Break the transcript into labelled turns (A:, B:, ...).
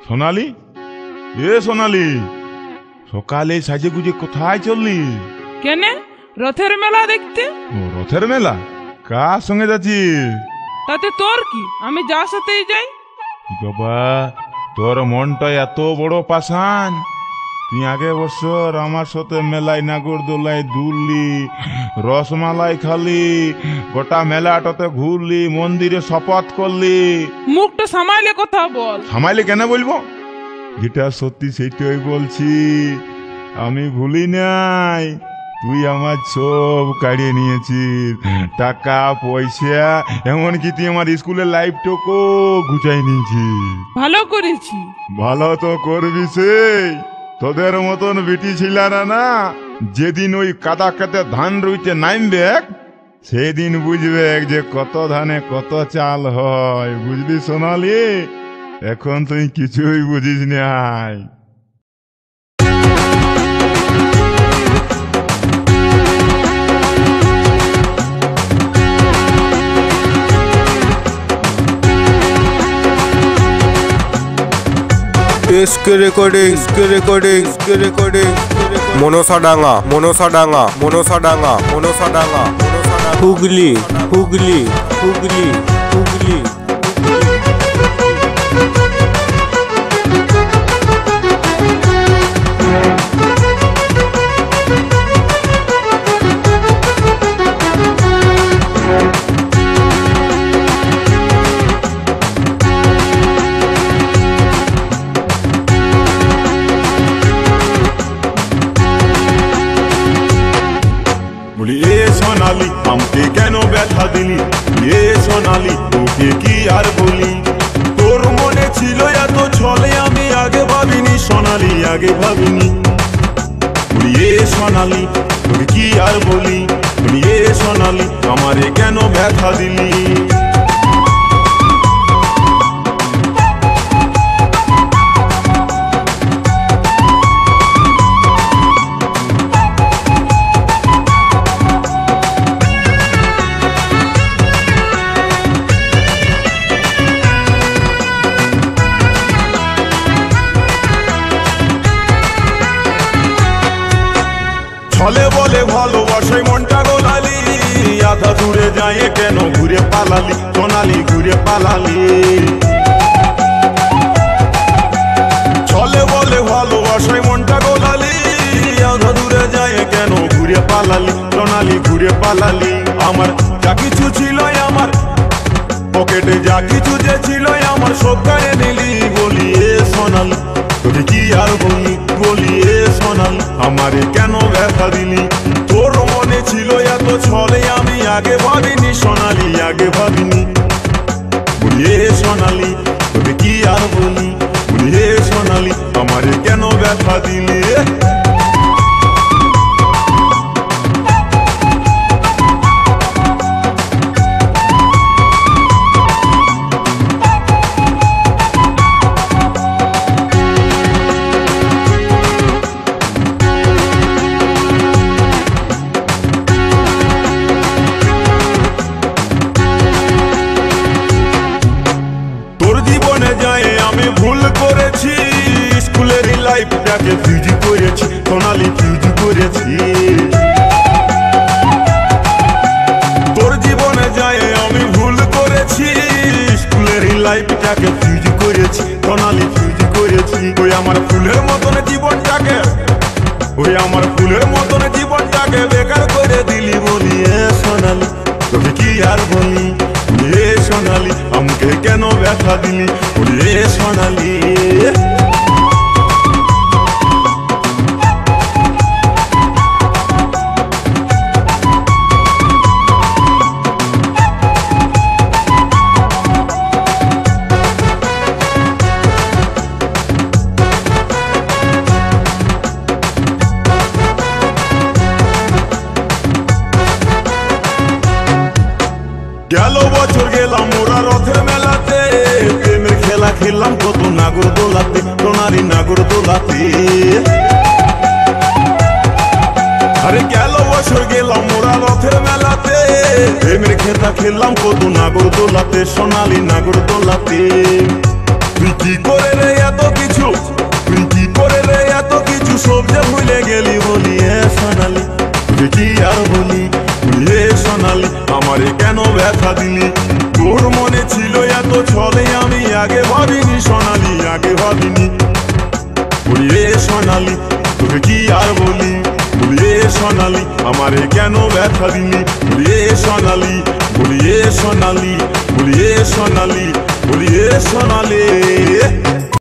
A: সোনালি, এ সোনালি, সকালে সাজে গুজে কোথায় চললি?
B: কেনে? রথের মেলা দেখতে।
A: ও, রথের মেলা? কার সঙ্গে যাচ্ছিস?
B: তাতে তোর কি, আমি যার সাথেই যাই।
A: বাবা, তোর মনটা এত বড় পাষাণ। তুই আগে বছর আমার সাথে মেলায় নাগরদোলায় দুললি, রসমালাই খালি, গোটা মেলাটাতে ঘুরলি, মন্দিরে শপথ করলি।
B: মুখটা সামাইলে কথা বল।
A: সামাইলে কেন বলবো? যেটা সত্যি সেইটাই বলছি। আমি ভুলি নাই, তুই আমার সব কাড়িয়ে নিয়েছিস, টাকা পয়সা, এমনকি তুই আমার স্কুলের লাইফটাকেও ঘুচাই নিয়েছিস।
B: ভালো করেছি।
A: ভালো তো করবি, সেই তোদের মতন বিটি ছিল না। যেদিন ওই কাদা খেতে ধান রুইতে নামবে, সেদিন বুঝবে যে কত ধানে কত চাল হয়। বুঝলি সোনালি? এখন তুই কিছুই বুঝিস নাই।
C: রেকর্ডিং মনসাডাঙ্গা হুগলি হুগলি হুগলি হুগলি।
A: সোনালি, আমাকে কেন ব্যথা দিলি? এ সোনালি, তোকে কি আর বলি? তোর মনে ছিল এত ছলে, আমি আগে ভাবিনি সোনালি, আগে ভাবিনি। এ সোনালি, তোকে কি আর বলি? এ সোনালি, আমারে কেন ব্যথা দিলি? ছলে বলে ভালোবাসায় মনটা গোলালি, আধা দূরে যায় কেন ঘুরে পালালি সোনালি, ঘুরে পালালি। ছলে বলে ভালোবাসায় মনটা গোলালি, আধা দূরে যায় কেন ঘুরে পালালি সোনালি, ঘুরে পালালি। আমার যা কিছু ছিল, আমার পকেটে যা কিছু যে ছিল, আমার সব গায়ে নিলি। বলি এ সোনালি, তোকে কি আর বলি? বলি এ সোনালি, আমারে কেন ব্যথা দিলি? তোর মনে ছিল এত ছলে, আমি আগে ভাবিনি সোনালি, আগে ভাবিনি। বলি এ সোনালি, তোকে কি আর বলি? বলি এ সোনালি, আমারে কেন ব্যথা দিলি? ভুল করেছি, স্কুলের লাইফটাকে ফিউজ করেছি সোনালি, ফিউজ করেছি। তোর জীবনে যায় আমি ভুল করেছি, স্কুলের লাইফটাকে ফিউজ করেছি সোনালি, ফিউজ করেছি। ওই আমার ফুলের মতন জীবনটাকে, ওই আমার ফুলের মতন জীবনটাকে বেকার করে দিলি। বলি এ সোনালি, তোকে কি আর বলি? এ সোনালি, আমাকে কেন ব্যথা দিলি? বলি এ সোনালি। গেল বছর গেলাম ওরা রথের মেলাতে, প্রেমের খেলা খেললাম কত নাগরদোলাতে সোনালি, নাগরদোলাতে। আরে গেল বছর গেলাম ওরা রথের মেলাতে, প্রেমের খেলা খেললাম কত নাগরদোলাতে সোনালি, নাগরদোলাতে। তুই কি করে রে এত তোকে কি আর বলি হে সোনালি আমারে কেন ব্যথা দিলি তোর মনে ছিল এত ছলে আমি আগে ভাবিনি সোনালি আগে ভাবিনি হে সোনালি তোকে কি আর বলি হে সোনালি আমারে কেন ব্যথা দিলি হে সোনালি হে সোনালি হে সোনালি হে সোনালি